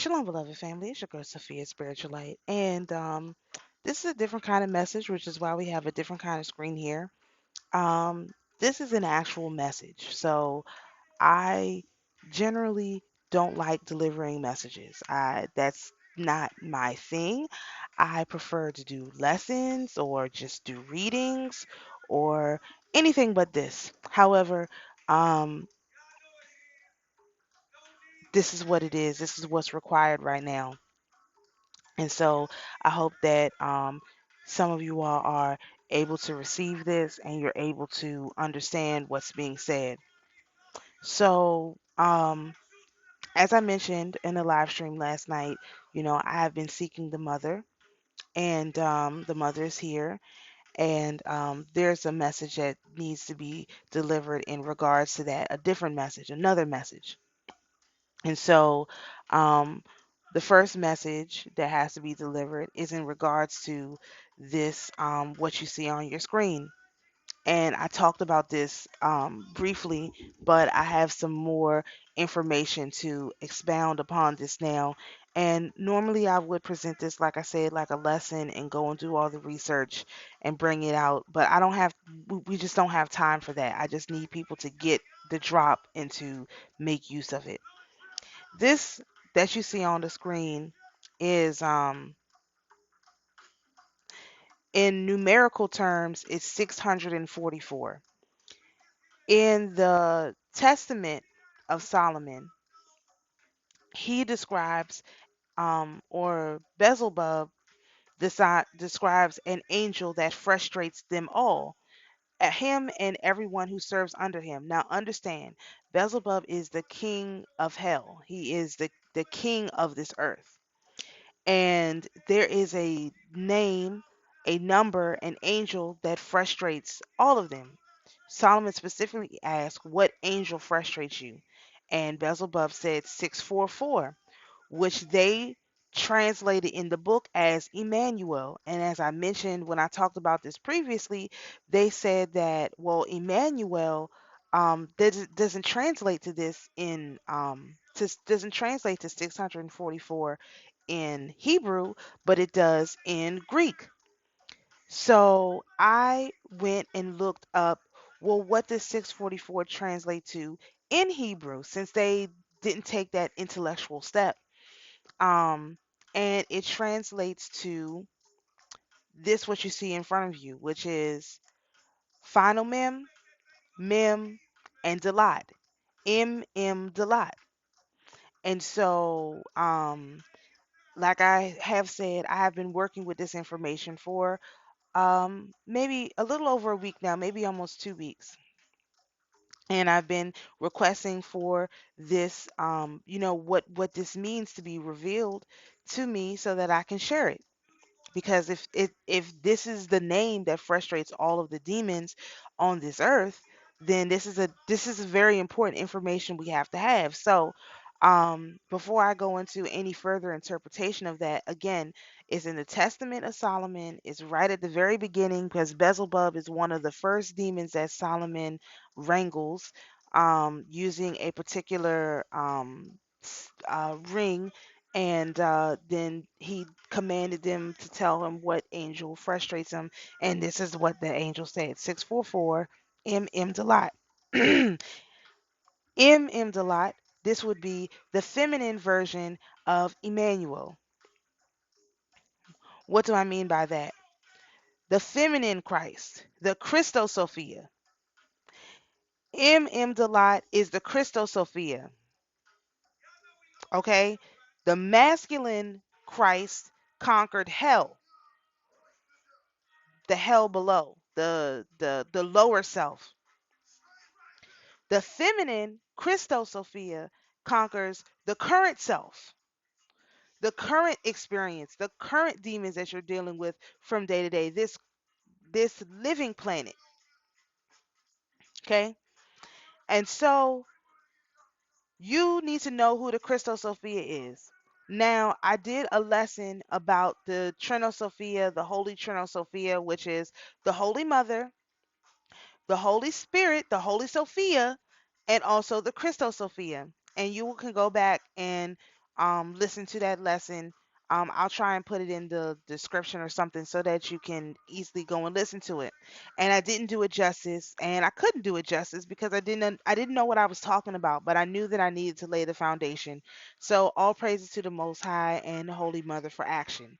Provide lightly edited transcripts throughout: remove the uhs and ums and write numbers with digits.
Shalom, beloved family. It's your girl Sophia, Spiritualite, and this is a different kind of message, which is why we have a different kind of screen here. Um, this is an actual message, so I generally don't like delivering messages. That's not my thing. I prefer to do lessons or just do readings or anything but this. However, um, this is what it is. This is what's required right now. And so I hope that some of you all are able to receive this and you're able to understand what's being said. So, as I mentioned in the live stream last night, I have been seeking the mother, and the mother is here. And there's a message that needs to be delivered in regards to that, a different message, another message. And so, um, the first message that has to be delivered is in regards to this, what you see on your screen. And I talked about this briefly, but I have some more information to expound upon this now. And normally I would present this, like I said, like a lesson and go and do all the research and bring it out. But I don't have, we just don't have time for that. I just need people to get the drop and to make use of it. This that you see on the screen is in numerical terms it's 644. In the Testament of Solomon, he describes or Beelzebub describes an angel that frustrates them all, him and everyone who serves under him. Now understand, Beelzebub is the king of hell. He is the king of this earth. And there is a name, a number, an angel that frustrates all of them. Solomon specifically asked, "What angel frustrates you?" And Beelzebub said 644, which they translated in the book as Emmanuel. And as I mentioned when I talked about this previously, they said that, well, Emmanuel doesn't translate to this in doesn't translate to 644 in Hebrew, but it does in Greek. So I went and looked up, well, what does 644 translate to in Hebrew, since they didn't take that intellectual step. Um, and it translates to this, what you see in front of you, which is final mem, mem, and dalat. Dalat. And so, like I have said, I have been working with this information for maybe a little over a week now, maybe almost 2 weeks. And I've been requesting for this, what this means to be revealed to me so that I can share it. Because if this is the name that frustrates all of the demons on this earth, then this is very important information we have to have. So before I go into any further interpretation of that, again, it's in the Testament of Solomon. It's right at the very beginning, because Beelzebub is one of the first demons that Solomon wrangles, using a particular ring, and then he commanded them to tell him what angel frustrates him, and this is what the angel said: 644 Dalat. Dalat. This would be the feminine version of Emmanuel. What do I mean by that? The feminine Christ, the TrinoSophia. Dalat is the TrinoSophia. Okay, the masculine Christ conquered hell, the hell below, the lower self. The feminine Christosophia conquers the current self, the current experience, the current demons that you're dealing with from day to day, this living planet. Okay? And so you need to know who the Christosophia is. Now, I did a lesson about the TrinoSophia, the Holy TrinoSophia, which is the Holy Mother, the Holy Spirit, the Holy Sophia, and also the Christosophia. And you can go back and listen to that lesson. I'll try and put it in the description or something so that you can easily go and listen to it. And I didn't do it justice, and I couldn't do it justice because I didn't know what I was talking about, but I knew that I needed to lay the foundation. So all praises to the Most High and the Holy Mother for action.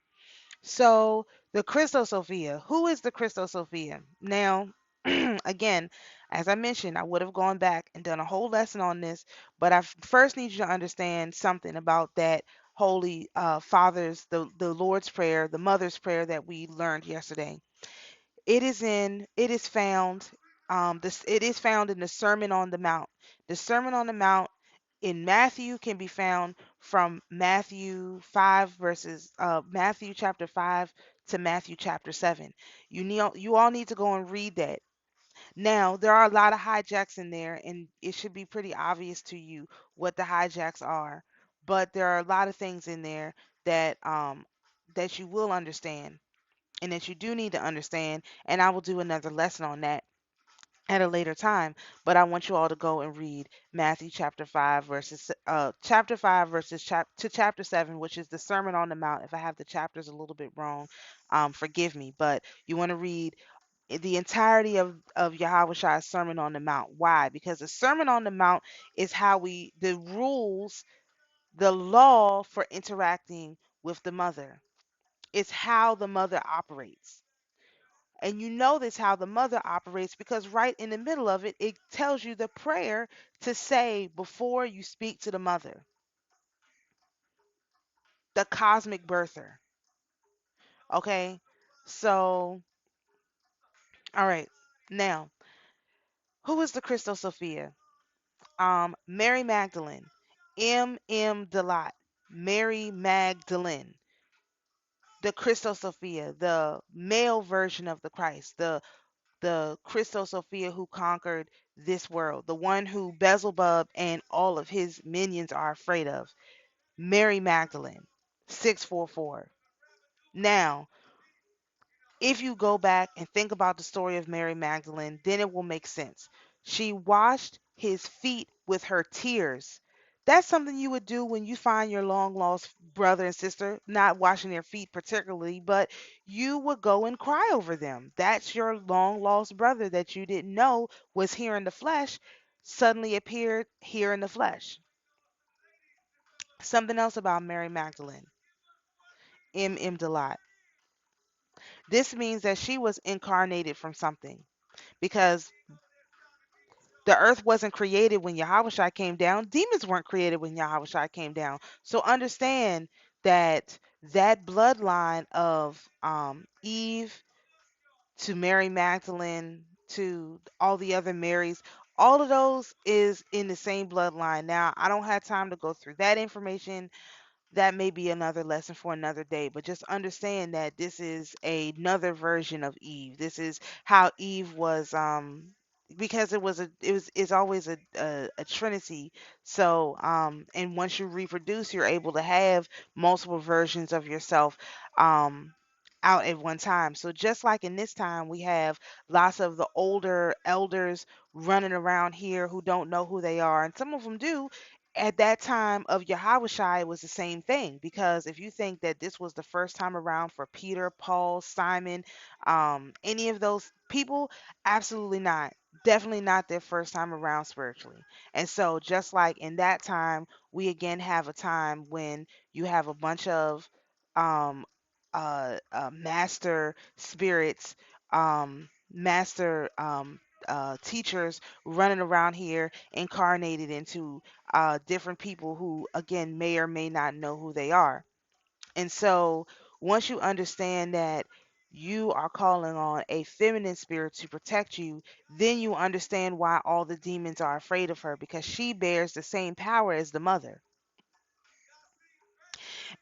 So the Christosophia. Who is the Christosophia? Now, again, as I mentioned, I would have gone back and done a whole lesson on this, but I first need you to understand something about that Holy Father's, the Lord's Prayer, the Mother's Prayer that we learned yesterday. It is found in the Sermon on the Mount. The Sermon on the Mount in Matthew can be found from Matthew chapter 5 to Matthew chapter 7. You all need to go and read that. Now, there are a lot of hijacks in there, and it should be pretty obvious to you what the hijacks are. But there are a lot of things in there that you will understand and that you do need to understand. And I will do another lesson on that at a later time. But I want you all to go and read Matthew chapter 5 verses to chapter 7, which is the Sermon on the Mount. If I have the chapters a little bit wrong, forgive me. But you want to read the entirety of Yahweh's Sermon on the Mount. Why? Because the Sermon on the Mount is the rules, the law for interacting with the mother. It's how the mother operates. And you know this how the mother operates because right in the middle of it, it tells you the prayer to say before you speak to the mother, the cosmic birther. Okay? So, all right. Now, who is the Christosophia? Mary Magdalene, M. Delat, Mary Magdalene, the Christosophia, the male version of the Christ, the Christosophia who conquered this world, the one who Beelzebub and all of his minions are afraid of. Mary Magdalene, 644. Now, if you go back and think about the story of Mary Magdalene, then it will make sense. She washed his feet with her tears. That's something you would do when you find your long lost brother and sister, not washing their feet particularly, but you would go and cry over them. That's your long lost brother that you didn't know was here in the flesh, suddenly appeared here in the flesh. Something else about Mary Magdalene, M. Delat. This means that she was incarnated from something because the earth wasn't created when Yahushua came down. Demons weren't created when Yahushua came down. So understand that that bloodline of Eve to Mary Magdalene to all the other Marys, all of those is in the same bloodline. Now, I don't have time to go through that information. That may be another lesson for another day, but just understand that this is another version of Eve. This is how Eve was because it's always a trinity. So and once you reproduce, you're able to have multiple versions of yourself out at one time. So just like in this time, we have lots of the older elders running around here who don't know who they are, and some of them do. At that time of Yahushua, it was the same thing because if you think that this was the first time around for Peter, Paul, Simon, any of those people, absolutely not. Definitely not their first time around spiritually. And so, just like in that time, we again have a time when you have a bunch of um, master spirits, master teachers running around here incarnated into different people who, again, may or may not know who they are. And so, once you understand that you are calling on a feminine spirit to protect you, then you understand why all the demons are afraid of her because she bears the same power as the mother.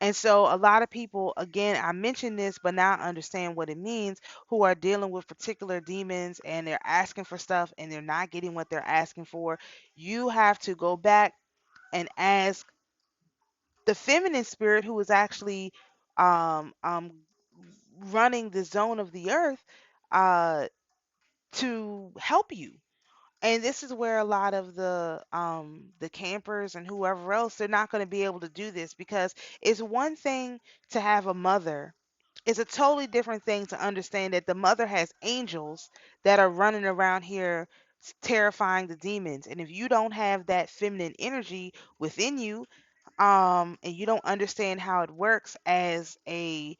And so a lot of people, again, I mentioned this, but now I understand what it means, who are dealing with particular demons and they're asking for stuff and they're not getting what they're asking for. You have to go back and ask the feminine spirit who is actually um, um, running the zone of the earth uh, to help you. And this is where a lot of the campers and whoever else, they're not going to be able to do this, because it's one thing to have a mother. It's a totally different thing to understand that the mother has angels that are running around here terrifying the demons. And if you don't have that feminine energy within you, and you don't understand how it works as a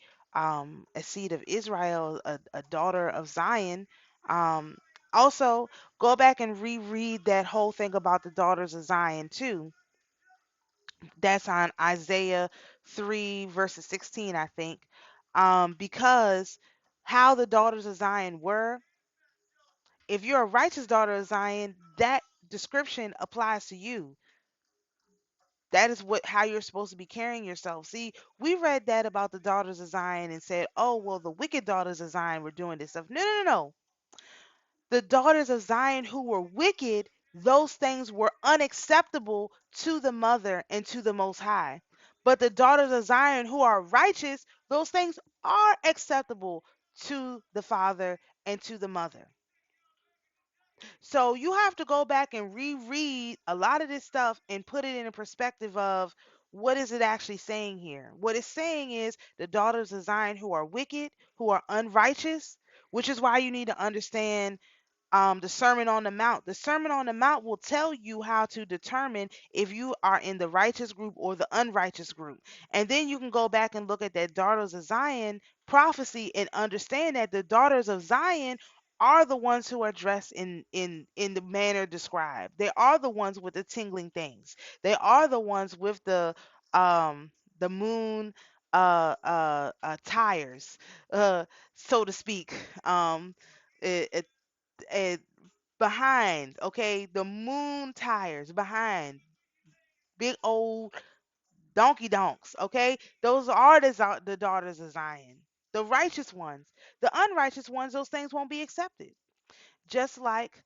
seed of Israel, a daughter of Zion. um Also, go back and reread that whole thing about the daughters of Zion too. That's on Isaiah 3 verses 16, I think. Because how the daughters of Zion were, if you're a righteous daughter of Zion, that description applies to you. That is what how you're supposed to be carrying yourself. See, we read that about the daughters of Zion and said, "Oh, well, the wicked daughters of Zion were doing this stuff." No, no, no, no. The daughters of Zion who were wicked, those things were unacceptable to the mother and to the Most High. But the daughters of Zion who are righteous, those things are acceptable to the father and to the mother. So you have to go back and reread a lot of this stuff and put it in a perspective of what is it actually saying here. What it's saying is the daughters of Zion who are wicked, who are unrighteous, which is why you need to understand the Sermon on the Mount. The Sermon on the Mount will tell you how to determine if you are in the righteous group or the unrighteous group. And then you can go back and look at that Daughters of Zion prophecy and understand that the daughters of Zion are the ones who are dressed in the manner described. They are the ones with the tingling things. They are the ones with the moon tires, so to speak. It, it, behind, okay, the moon tires behind, big old donkey donks, okay. Those are the daughters of Zion, the righteous ones. The unrighteous ones, those things won't be accepted. Just like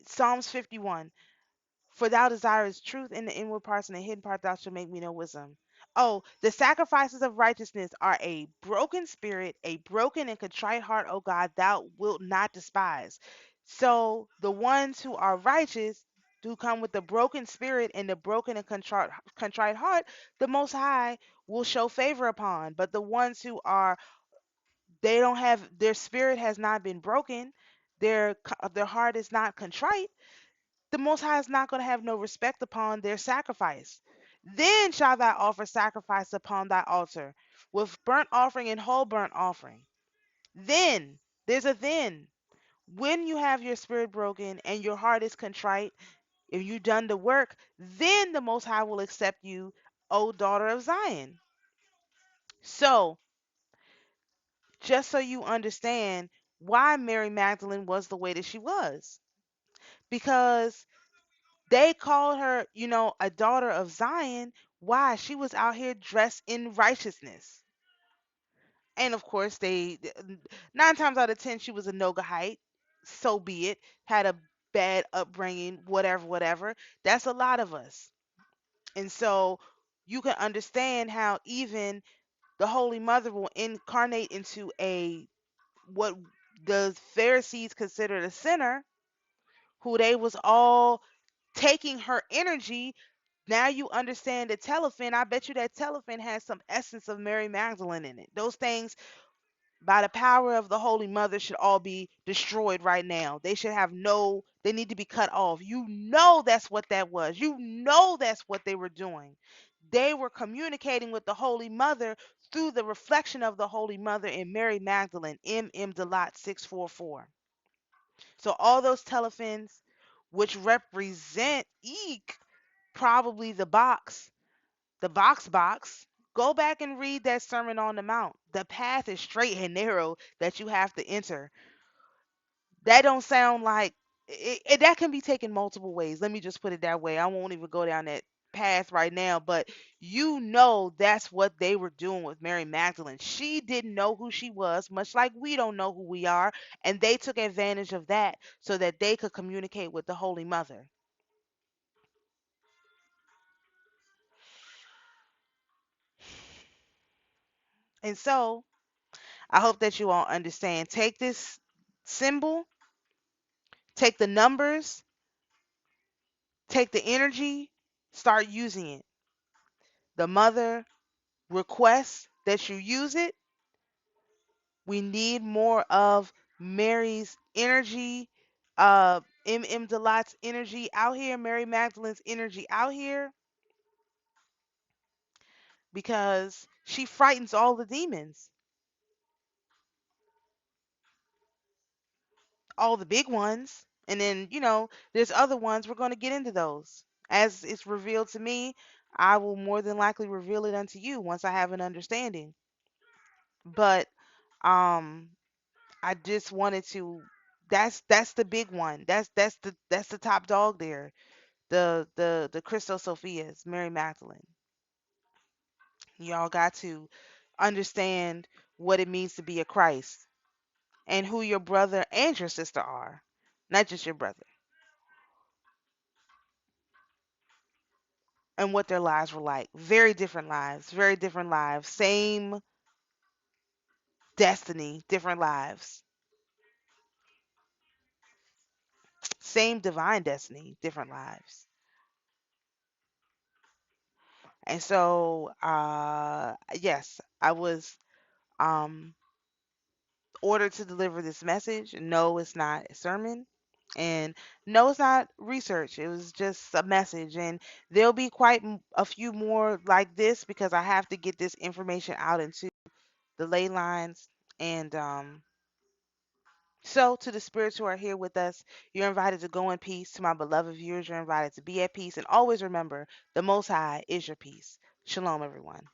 Psalms 51, for thou desirest truth in the inward parts, and the hidden part thou shalt make me know wisdom. Oh, the sacrifices of righteousness are a broken spirit, a broken and contrite heart, O God, thou wilt not despise. So the ones who are righteous, who come with the broken spirit and the broken and contrite heart, the Most High will show favor upon. But the ones who are, they don't have, their spirit has not been broken, their heart is not contrite, the Most High is not going to have no respect upon their sacrifice. Then shall thou offer sacrifice upon thy altar with burnt offering and whole burnt offering. Then, there's a then. When you have your spirit broken and your heart is contrite, if you've done the work, then the Most High will accept you, O daughter of Zion. So, just so you understand why Mary Magdalene was the way that she was, because they called her, a daughter of Zion. Why? She was out here dressed in righteousness. And of course, nine times out of 10, she was a Noahide. So be it. Had a bad upbringing, whatever, whatever. That's a lot of us. And so you can understand how even the Holy Mother will incarnate into what the Pharisees considered a sinner, who they was all taking her energy. Now you understand the telephone. I bet you that telephone has some essence of Mary Magdalene in it. Those things, by the power of the Holy Mother, should all be destroyed right now. They should have they need to be cut off. That's what that was. That's what they were doing. They were communicating with the Holy Mother through the reflection of the Holy Mother in Mary Magdalene, M. Delat 644. So all those telephones, which represent Eek, probably the box. Go back and read that Sermon on the Mount. The path is straight and narrow that you have to enter. That don't sound like that can be taken multiple ways. Let me just put it that way. I won't even go down that path right now, but that's what they were doing with Mary Magdalene. She didn't know who she was, much like we don't know who we are, and they took advantage of that so that they could communicate with the Holy Mother. And so I hope that you all understand. Take this symbol, Take the numbers, take the energy, start using it. The mother requests that you use it. We need more of Mary's energy, M. Delight's energy out here, Mary Magdalene's energy out here, because she frightens all the demons, all the big ones. And then, there's other ones. We're going to get into those. As it's revealed to me, I will more than likely reveal it unto you once I have an understanding. But um I just wanted to that's the big one. That's the top dog there. The TrinoSophias, Mary Magdalene. Y'all got to understand what it means to be a Christ and who your brother and your sister are, not just your brother, and what their lives were like. Very different lives, very different lives. Same destiny, different lives. Same divine destiny, different lives. And so, yes, I was um, ordered to deliver this message. No, it's not a sermon. And no, it's not research. It was just a message. And there'll be quite a few more like this because I have to get this information out into the ley lines. And so, to the spirits who are here with us, you're invited to go in peace. To my beloved viewers, you're invited to be at peace. And always remember, the Most High is your peace. Shalom, everyone.